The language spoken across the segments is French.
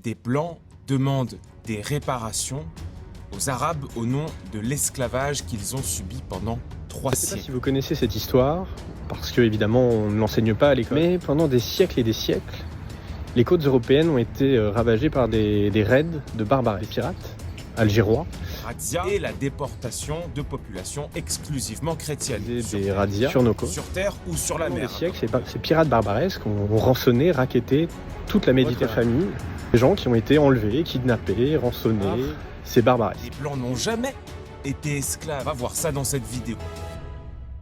des Blancs demandent des réparations aux Arabes au nom de l'esclavage qu'ils ont subi pendant 3 Je ne sais pas siècles. si vous connaissez cette histoire, parce que évidemment on ne l'enseigne pas à l'école. Mais pendant des siècles et des siècles, les côtes européennes ont été ravagées par des raids de barbares, des pirates algérois. Razzia et la déportation de populations exclusivement chrétiennes. Des razzias sur nos côtes. Sur terre ou sur la Pendant mer. des siècles, ces pirates barbaresques ont rançonné, racketté toute la Méditerranée. Des gens qui ont été enlevés, kidnappés, rançonnés. C'est barbaresque. Les Blancs n'ont jamais été esclaves. Va voir ça dans cette vidéo.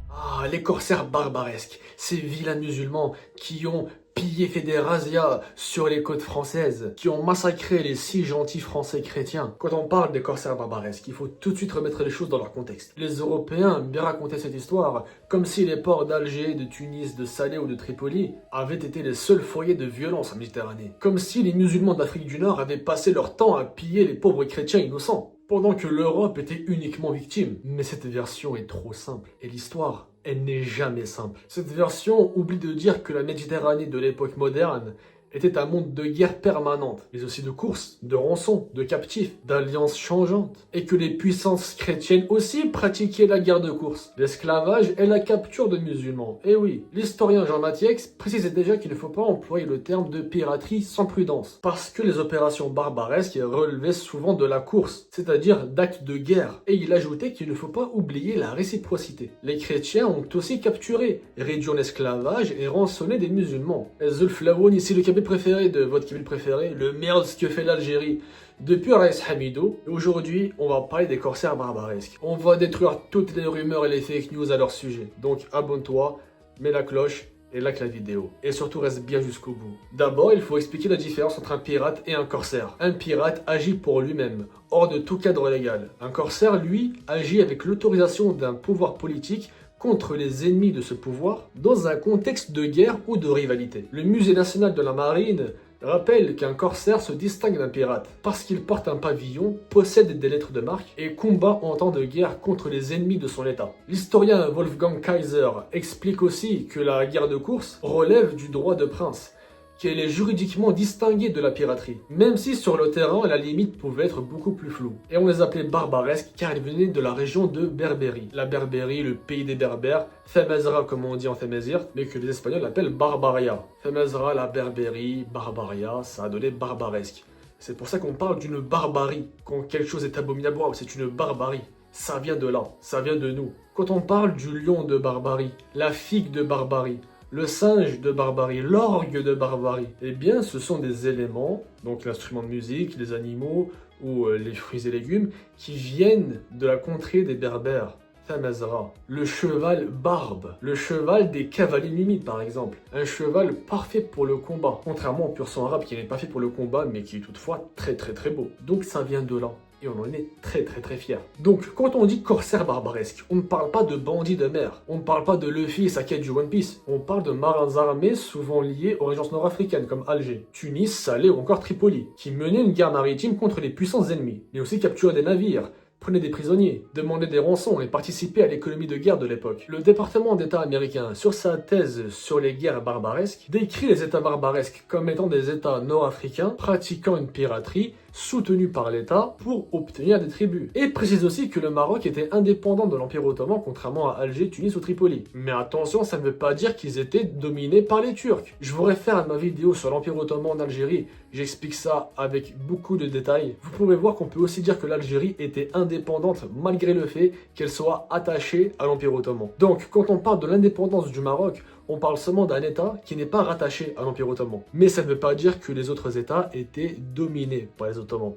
Ah, les corsaires barbaresques, ces vilains musulmans qui ont pillé, fait des razzias sur les côtes françaises, qui ont massacré les si gentils français chrétiens. Quand on parle des corsaires barbaresques, il faut tout de suite remettre les choses dans leur contexte. Les Européens bien racontaient cette histoire comme si les ports d'Alger, de Tunis, de Salé ou de Tripoli avaient été les seuls foyers de violence en Méditerranée. Comme si les musulmans d'Afrique du Nord avaient passé leur temps à piller les pauvres chrétiens innocents, pendant que l'Europe était uniquement victime. Mais cette version est trop simple, et l'histoire, elle n'est jamais simple. Cette version oublie de dire que la Méditerranée de l'époque moderne était un monde de guerre permanente, mais aussi de courses, de rançons, de captifs, d'alliances changeantes, et que les puissances chrétiennes aussi pratiquaient la guerre de course, l'esclavage et la capture de musulmans. Et oui, l'historien Jean Mathieix précisait déjà qu'il ne faut pas employer le terme de piraterie sans prudence, parce que les opérations barbaresques relevaient souvent de la course, c'est-à-dire d'actes de guerre, et il ajoutait qu'il ne faut pas oublier la réciprocité. Les chrétiens ont aussi capturé, réduit en esclavage et rançonné des musulmans. Et Zulflawoun, ici le préféré de votre Kabyle préféré, le merde ce que fait l'Algérie depuis Raïs Hamido. Aujourd'hui, on va parler des corsaires barbaresques. On va détruire toutes les rumeurs et les fake news à leur sujet. Donc abonne-toi, mets la cloche et like la vidéo. Et surtout reste bien jusqu'au bout. D'abord, il faut expliquer la différence entre un pirate et un corsaire. Un pirate agit pour lui-même, hors de tout cadre légal. Un corsaire, lui, agit avec l'autorisation d'un pouvoir politique contre les ennemis de ce pouvoir dans un contexte de guerre ou de rivalité. Le Musée national de la marine rappelle qu'un corsaire se distingue d'un pirate parce qu'il porte un pavillon, possède des lettres de marque et combat en temps de guerre contre les ennemis de son état. L'historien Wolfgang Kaiser explique aussi que la guerre de course relève du droit de prince, qu'elle est juridiquement distinguée de la piraterie, même si sur le terrain la limite pouvait être beaucoup plus floue. Et on les appelait barbaresques car ils venaient de la région de Berbérie. La Berbérie, le pays des Berbères, Femezra comme on dit en Tamazight, mais que les Espagnols appellent Barbaria. Femezra, la Berbérie, Barbaria, ça a donné barbaresque. C'est pour ça qu'on parle d'une barbarie. Quand quelque chose est abominable, c'est une barbarie. Ça vient de là, ça vient de nous. Quand on parle du lion de barbarie, la figue de barbarie, le singe de barbarie, l'orgue de barbarie, eh bien ce sont des éléments, donc l'instrument de musique, les animaux ou les fruits et légumes, qui viennent de la contrée des Berbères. Tamazra, le cheval barbe, le cheval des cavaliers numides par exemple, un cheval parfait pour le combat, contrairement au pur sang arabe qui n'est pas fait pour le combat mais qui est toutefois très beau. Donc ça vient de là. Et on en est très fiers. Donc, quand on dit corsaire barbaresque, on ne parle pas de bandits de mer, on ne parle pas de Luffy et sa quête du One Piece, on parle de marins armés souvent liés aux régions nord-africaines comme Alger, Tunis, Salé ou encore Tripoli, qui menaient une guerre maritime contre les puissants ennemis, mais aussi capturaient des navires, prenaient des prisonniers, demandaient des rançons et participaient à l'économie de guerre de l'époque. Le département d'État américain, sur sa thèse sur les guerres barbaresques, décrit les États barbaresques comme étant des États nord-africains pratiquant une piraterie soutenue par l'État pour obtenir des tributs. Et précise aussi que le Maroc était indépendant de l'Empire ottoman contrairement à Alger, Tunis ou Tripoli. Mais attention, ça ne veut pas dire qu'ils étaient dominés par les Turcs. Je vous réfère à ma vidéo sur l'Empire ottoman en Algérie, j'explique ça avec beaucoup de détails. Vous pouvez voir qu'on peut aussi dire que l'Algérie était indépendante malgré le fait qu'elle soit attachée à l'Empire ottoman. Donc quand on parle de l'indépendance du Maroc, on parle seulement d'un État qui n'est pas rattaché à l'Empire ottoman. Mais ça ne veut pas dire que les autres États étaient dominés par les Ottomans.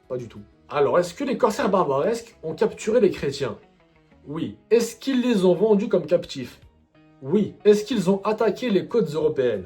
Pas du tout. Alors, est-ce que les corsaires barbaresques ont capturé les chrétiens? Oui. Est-ce qu'ils les ont vendus comme captifs? Oui. Est-ce qu'ils ont attaqué les côtes européennes?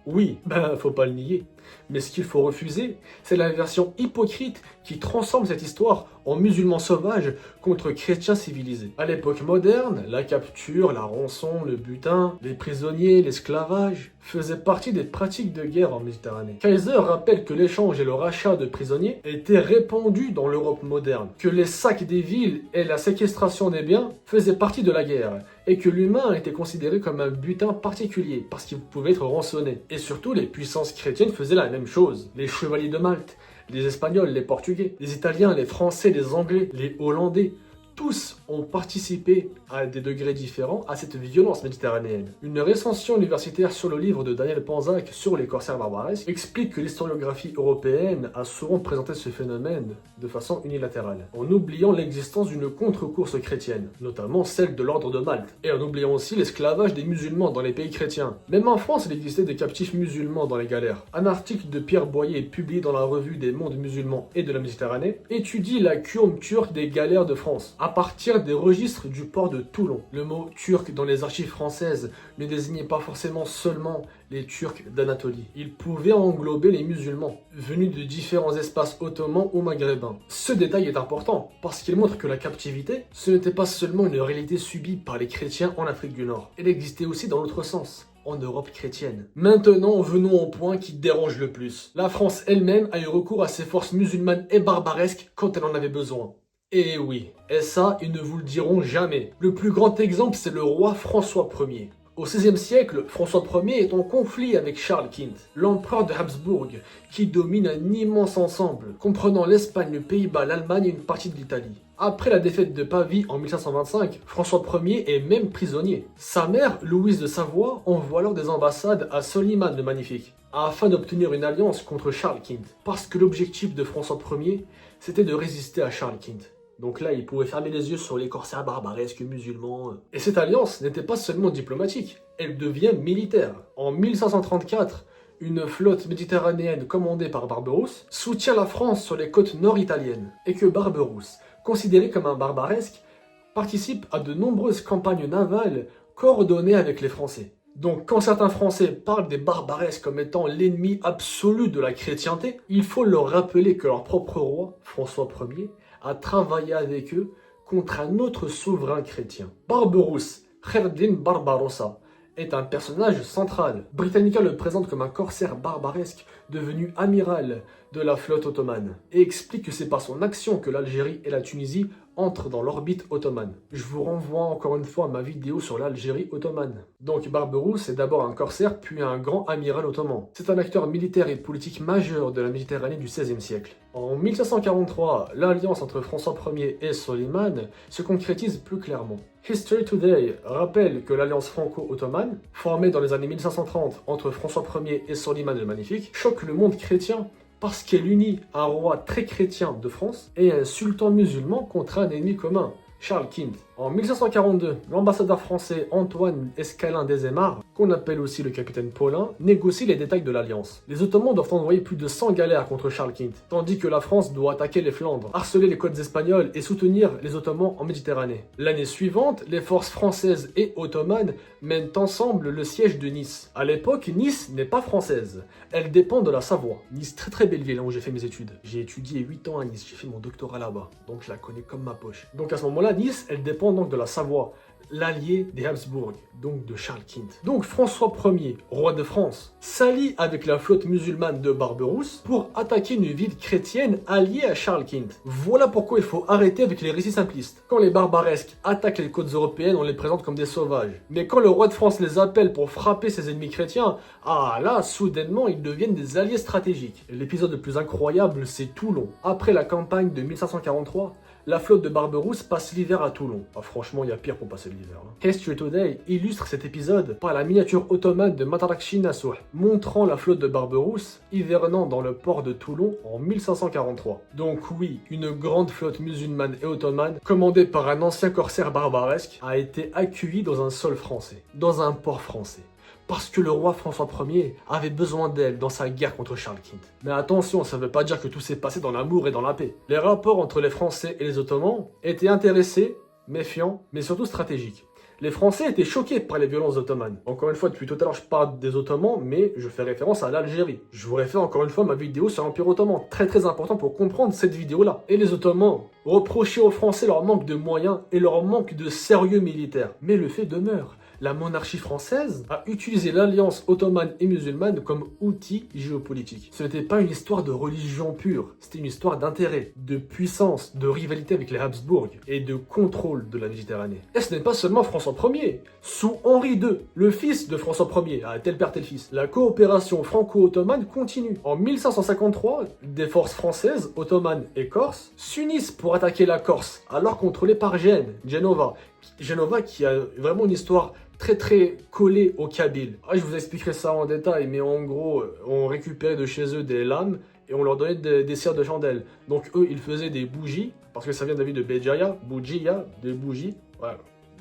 Oui. Ben, faut pas le nier. Mais ce qu'il faut refuser, c'est la version hypocrite qui transforme cette histoire en musulmans sauvages contre chrétiens civilisés. À l'époque moderne, la capture, la rançon, le butin, les prisonniers, l'esclavage faisaient partie des pratiques de guerre en Méditerranée. Kaiser rappelle que l'échange et le rachat de prisonniers étaient répandus dans l'Europe moderne, que les sacs des villes et la séquestration des biens faisaient partie de la guerre, et que l'humain était considéré comme un butin particulier parce qu'il pouvait être rançonné. Et surtout, les puissances chrétiennes faisaient faisaient la même chose. Les chevaliers de Malte, les Espagnols, les Portugais, les Italiens, les Français, les Anglais, les Hollandais, tous ont participé à des degrés différents à cette violence méditerranéenne. Une recension universitaire sur le livre de Daniel Panzac sur les corsaires barbaresques explique que l'historiographie européenne a souvent présenté ce phénomène de façon unilatérale, en oubliant l'existence d'une contre-course chrétienne, notamment celle de l'ordre de Malte, et en oubliant aussi l'esclavage des musulmans dans les pays chrétiens. Même en France, il existait des captifs musulmans dans les galères. Un article de Pierre Boyer, publié dans la revue des mondes musulmans et de la Méditerranée, étudie la curme turque des galères de France, à partir des registres du port de Toulon. Le mot turc dans les archives françaises ne désignait pas forcément seulement les Turcs d'Anatolie. Il pouvait englober les musulmans, venus de différents espaces ottomans ou maghrébins. Ce détail est important, parce qu'il montre que la captivité, ce n'était pas seulement une réalité subie par les chrétiens en Afrique du Nord. Elle existait aussi dans l'autre sens, en Europe chrétienne. Maintenant, venons au point qui dérange le plus. La France elle-même a eu recours à ses forces musulmanes et barbaresques quand elle en avait besoin. Et oui, et ça, ils ne vous le diront jamais. Le plus grand exemple, c'est le roi François Ier. Au XVIe siècle, François Ier est en conflit avec Charles Quint, l'empereur de Habsbourg, qui domine un immense ensemble, comprenant l'Espagne, le Pays-Bas, l'Allemagne et une partie de l'Italie. Après la défaite de Pavie en 1525, François Ier est même prisonnier. Sa mère, Louise de Savoie, envoie alors des ambassades à Soliman le Magnifique, afin d'obtenir une alliance contre Charles Quint, parce que l'objectif de François Ier, c'était de résister à Charles Quint. Donc là, il pouvait fermer les yeux sur les corsaires barbaresques musulmans. Et cette alliance n'était pas seulement diplomatique, elle devient militaire. En 1534, une flotte méditerranéenne commandée par Barberousse soutient la France sur les côtes nord-italiennes, et que Barberousse, considéré comme un barbaresque, participe à de nombreuses campagnes navales coordonnées avec les Français. Donc quand certains Français parlent des barbaresques comme étant l'ennemi absolu de la chrétienté, il faut leur rappeler que leur propre roi, François Ier, a travaillé avec eux contre un autre souverain chrétien. Barberousse, Kherdin Barbarossa, est un personnage central. Britannica le présente comme un corsaire barbaresque devenu amiral de la flotte ottomane et explique que c'est par son action que l'Algérie et la Tunisie entrent dans l'orbite ottomane. Je vous renvoie encore une fois à ma vidéo sur l'Algérie ottomane. Donc Barberousse est d'abord un corsaire puis un grand amiral ottoman. C'est un acteur militaire et politique majeur de la Méditerranée du XVIe siècle. En 1543, l'alliance entre François Ier et Soliman se concrétise plus clairement. History Today rappelle que l'alliance franco-ottomane, formée dans les années 1530 entre François Ier et Soliman le Magnifique, choque le monde chrétien parce qu'elle unit un roi très chrétien de France et un sultan musulman contre un ennemi commun, Charles Quint. En 1542, l'ambassadeur français Antoine Escalin des Aymars, qu'on appelle aussi le capitaine Paulin, négocie les détails de l'alliance. Les Ottomans doivent envoyer plus de 100 galères contre Charles Quint, tandis que la France doit attaquer les Flandres, harceler les côtes espagnoles et soutenir les Ottomans en Méditerranée. L'année suivante, les forces françaises et ottomanes mènent ensemble le siège de Nice. À l'époque, Nice n'est pas française, elle dépend de la Savoie. Nice, très belle ville, là où j'ai fait mes études. J'ai étudié 8 ans à Nice, j'ai fait mon doctorat là-bas, donc je la connais comme ma poche. Donc à ce moment-là, Nice, elle dépend donc de la Savoie, l'allié des Habsbourg, donc de Charles Quint. Donc François Ier, roi de France, s'allie avec la flotte musulmane de Barberousse pour attaquer une ville chrétienne alliée à Charles Quint. Voilà pourquoi il faut arrêter avec les récits simplistes. Quand les barbaresques attaquent les côtes européennes, on les présente comme des sauvages. Mais quand le roi de France les appelle pour frapper ses ennemis chrétiens, ah là, soudainement, ils deviennent des alliés stratégiques. L'épisode le plus incroyable, c'est Toulon. Après la campagne de 1543, la flotte de Barberousse passe l'hiver à Toulon. Ah, franchement, il y a pire pour passer l'hiver. History Today illustre cet épisode par la miniature ottomane de Matarakchi Nasuh, montrant la flotte de Barberousse hivernant dans le port de Toulon en 1543. Donc oui, une grande flotte musulmane et ottomane, commandée par un ancien corsaire barbaresque, a été accueillie dans un sol français, dans un port français. Parce que le roi François Ier avait besoin d'elle dans sa guerre contre Charles Quint. Mais attention, ça ne veut pas dire que tout s'est passé dans l'amour et dans la paix. Les rapports entre les Français et les Ottomans étaient intéressés, méfiants, mais surtout stratégiques. Les Français étaient choqués par les violences ottomanes. Encore une fois, depuis tout à l'heure, je parle des Ottomans, mais je fais référence à l'Algérie. Je vous réfère encore une fois à ma vidéo sur l'Empire ottoman. Très important pour comprendre cette vidéo-là. Et les Ottomans reprochaient aux Français leur manque de moyens et leur manque de sérieux militaire. Mais le fait demeure, la monarchie française a utilisé l'alliance ottomane et musulmane comme outil géopolitique. Ce n'était pas une histoire de religion pure, c'était une histoire d'intérêt, de puissance, de rivalité avec les Habsbourg et de contrôle de la Méditerranée. Et ce n'est pas seulement François Ier. Sous Henri II, le fils de François Ier, tel père tel fils, la coopération franco-ottomane continue. En 1553, des forces françaises, ottomanes et corses, s'unissent pour attaquer la Corse, alors contrôlée par Gênes, Genova. Genova qui a vraiment une histoire très collée aux Kabyles. Je vous expliquerai ça en détail, mais en gros, on récupérait de chez eux des lames et on leur donnait des cires de chandelle. Donc eux, ils faisaient des bougies, parce que ça vient de la ville de Béjaïa, Bougia, des bougies, voilà.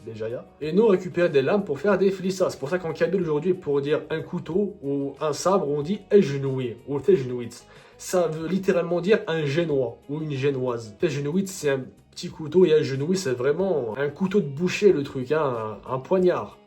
Béjaïa. Et nous on récupérait des lames pour faire des flissas. C'est pour ça qu'en Kabyle aujourd'hui, pour dire un couteau ou un sabre, on dit ejnoui ou tejnouitz. Ça veut littéralement dire un génois ou une génoise. Tejnouitz c'est un petit couteau et ejnoui c'est vraiment un couteau de boucher le truc, hein, un poignard.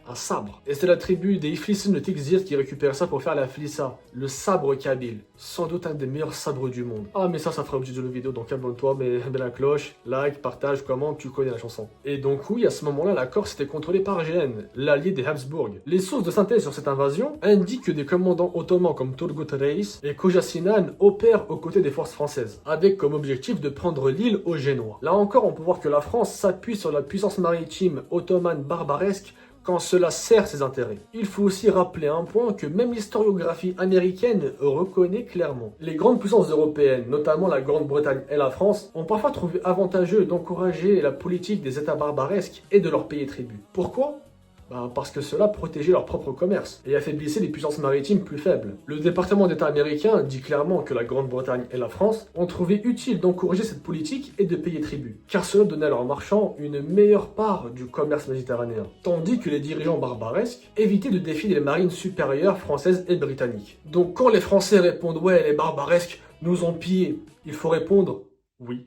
Un sabre. Et c'est la tribu des Iflissim de Tixir qui récupère ça pour faire la flissa, le sabre kabyle. Sans doute un des meilleurs sabres du monde. Ah mais ça fera obligé de la vidéo, donc abonne-toi, mets la cloche, like, partage, commente, tu connais la chanson. Et donc oui, à ce moment-là, la Corse était contrôlée par Gênes, l'allié des Habsbourg. Les sources de synthèse sur cette invasion indiquent que des commandants ottomans comme Turgut Reis et Koja Sinan opèrent aux côtés des forces françaises, avec comme objectif de prendre l'île aux Génois. Là encore, on peut voir que la France s'appuie sur la puissance maritime ottomane barbaresque quand cela sert ses intérêts. Il faut aussi rappeler un point que même l'historiographie américaine reconnaît clairement. Les grandes puissances européennes, notamment la Grande-Bretagne et la France, ont parfois trouvé avantageux d'encourager la politique des États barbaresques et de leur payer tribut. Pourquoi ? Parce que cela protégeait leur propre commerce et affaiblissait les puissances maritimes plus faibles. Le département d'État américain dit clairement que la Grande-Bretagne et la France ont trouvé utile d'encourager cette politique et de payer tribut, car cela donnait à leurs marchands une meilleure part du commerce méditerranéen. Tandis que les dirigeants barbaresques évitaient de défier les marines supérieures françaises et britanniques. Donc quand les Français répondent « Ouais, les barbaresques nous ont pillés », il faut répondre « Oui ».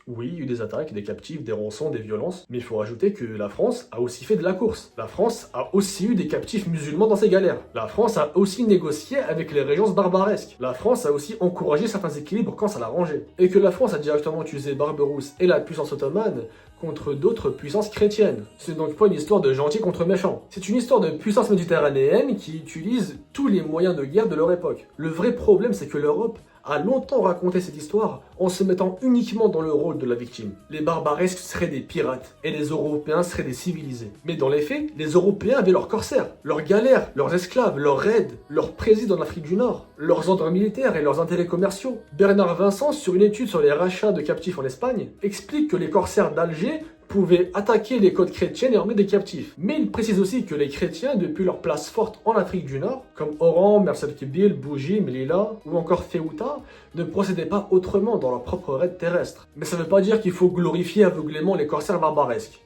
Oui, il y a eu des attaques, des captifs, des rançons, des violences, mais il faut rajouter que la France a aussi fait de la course. La France a aussi eu des captifs musulmans dans ses galères. La France a aussi négocié avec les régences barbaresques. La France a aussi encouragé certains équilibres quand ça l'arrangeait. Et que la France a directement utilisé Barberousse et la puissance ottomane contre d'autres puissances chrétiennes. C'est donc pas une histoire de gentil contre méchant. C'est une histoire de puissance méditerranéenne qui utilise tous les moyens de guerre de leur époque. Le vrai problème, c'est que l'Europe a longtemps raconté cette histoire en se mettant uniquement dans le rôle de la victime. Les barbaresques seraient des pirates et les Européens seraient des civilisés. Mais dans les faits, les Européens avaient leurs corsaires, leurs galères, leurs esclaves, leurs raids, leurs présidents en Afrique du Nord, leurs ordres militaires et leurs intérêts commerciaux. Bernard Vincent, sur une étude sur les rachats de captifs en Espagne, explique que les corsaires d'Alger pouvaient attaquer les côtes chrétiennes et emmener des captifs. Mais il précise aussi que les chrétiens, depuis leur place forte en Afrique du Nord, comme Oran, Mersail-Kibil, Bougie, Melilla ou encore Ceuta, ne procédaient pas autrement dans leur propre raid terrestre. Mais ça ne veut pas dire qu'il faut glorifier aveuglément les corsaires barbaresques.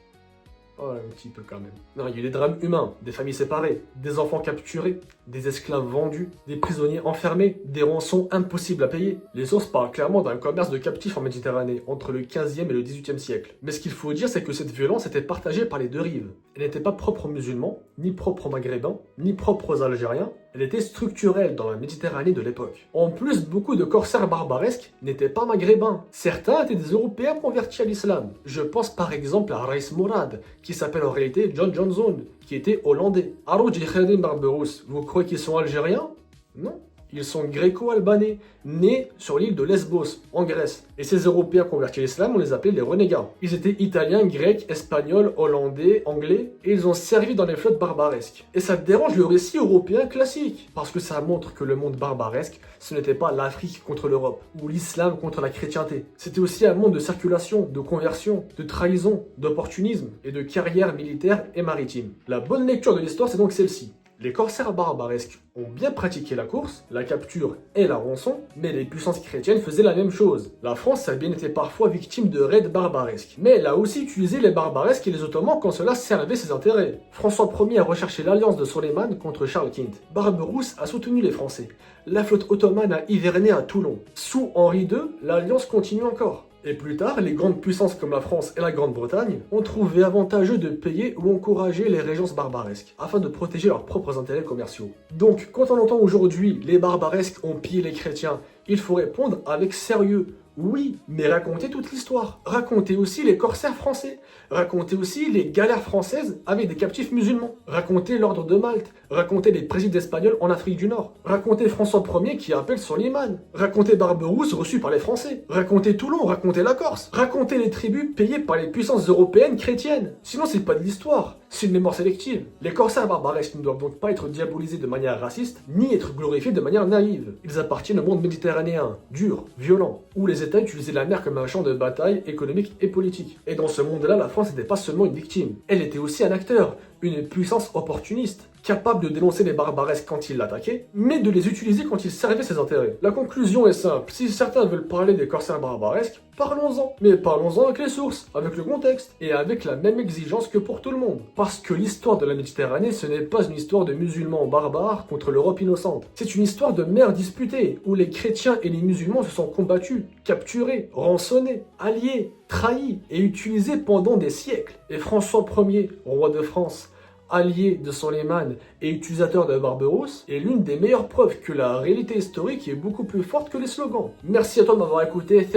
Oh, un petit peu quand même. Non, il y a eu des drames humains, des familles séparées, des enfants capturés, des esclaves vendus, des prisonniers enfermés, des rançons impossibles à payer. Les sources parlent clairement d'un commerce de captifs en Méditerranée entre le 15e et le 18e siècle. Mais ce qu'il faut dire, c'est que cette violence était partagée par les deux rives. Elle n'était pas propre aux musulmans, ni propre aux maghrébins, ni propre aux algériens. Elle était structurelle dans la Méditerranée de l'époque. En plus, beaucoup de corsaires barbaresques n'étaient pas maghrébins. Certains étaient des Européens convertis à l'islam. Je pense par exemple à Reis Mourad, qui s'appelle en réalité John Johnson, qui était hollandais. Haroud et Khadim Barberousse, vous croyez qu'ils sont algériens? Non. Ils sont gréco-albanais, nés sur l'île de Lesbos, en Grèce. Et ces Européens convertis à l'islam, on les appelait les renégats. Ils étaient italiens, grecs, espagnols, hollandais, anglais, et ils ont servi dans les flottes barbaresques. Et ça dérange le récit européen classique, parce que ça montre que le monde barbaresque, ce n'était pas l'Afrique contre l'Europe, ou l'islam contre la chrétienté. C'était aussi un monde de circulation, de conversion, de trahison, d'opportunisme, et de carrière militaire et maritime. La bonne lecture de l'histoire, c'est donc celle-ci. Les corsaires barbaresques ont bien pratiqué la course, la capture et la rançon, mais les puissances chrétiennes faisaient la même chose. La France a bien été parfois victime de raids barbaresques, mais elle a aussi utilisé les barbaresques et les Ottomans quand cela servait ses intérêts. François Ier a recherché l'alliance de Soleiman contre Charles Quint. Barberousse a soutenu les Français. La flotte ottomane a hiverné à Toulon. Sous Henri II, l'alliance continue encore. Et plus tard, les grandes puissances comme la France et la Grande-Bretagne ont trouvé avantageux de payer ou encourager les régences barbaresques, afin de protéger leurs propres intérêts commerciaux. Donc, quand on entend aujourd'hui les barbaresques ont pillé les chrétiens, il faut répondre avec sérieux. Oui, mais racontez toute l'histoire. Racontez aussi les corsaires français. Racontez aussi les galères françaises avec des captifs musulmans. Racontez l'ordre de Malte. Racontez les présidents espagnols en Afrique du Nord. Racontez François Ier qui appelle Soliman. Racontez Barberousse reçu par les Français. Racontez Toulon, racontez la Corse. Racontez les tribus payées par les puissances européennes chrétiennes. Sinon, c'est pas de l'histoire, c'est une mémoire sélective. Les corsaires barbaresques ne doivent donc pas être diabolisés de manière raciste, ni être glorifiés de manière naïve. Ils appartiennent au monde méditerranéen, dur, violent, où les États utilisaient la mer comme un champ de bataille économique et politique. Et dans ce monde-là, la France n'était pas seulement une victime, elle était aussi un acteur, une puissance opportuniste, capable de dénoncer les barbaresques quand ils l'attaquaient, mais de les utiliser quand ils servaient ses intérêts. La conclusion est simple, si certains veulent parler des corsaires barbaresques, parlons-en, mais parlons-en avec les sources, avec le contexte, et avec la même exigence que pour tout le monde. Parce que l'histoire de la Méditerranée, ce n'est pas une histoire de musulmans barbares contre l'Europe innocente. C'est une histoire de mers disputées, où les chrétiens et les musulmans se sont combattus, capturés, rançonnés, alliés, trahis et utilisés pendant des siècles. Et François Ier, roi de France, allié de Soliman et utilisateur de Barberousse, est l'une des meilleures preuves que la réalité historique est beaucoup plus forte que les slogans. Merci à toi de m'avoir écouté.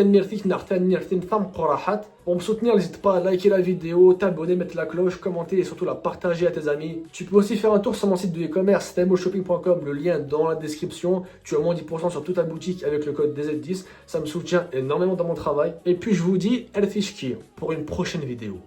Pour me soutenir, n'hésite pas à liker la vidéo, t'abonner, mettre la cloche, commenter et surtout la partager à tes amis. Tu peux aussi faire un tour sur mon site de e-commerce temoshopping.com, le lien dans la description. Tu as moins 10% sur toute ta boutique avec le code DZ10. Ça me soutient énormément dans mon travail. Et puis je vous dis, El Fishki pour une prochaine vidéo.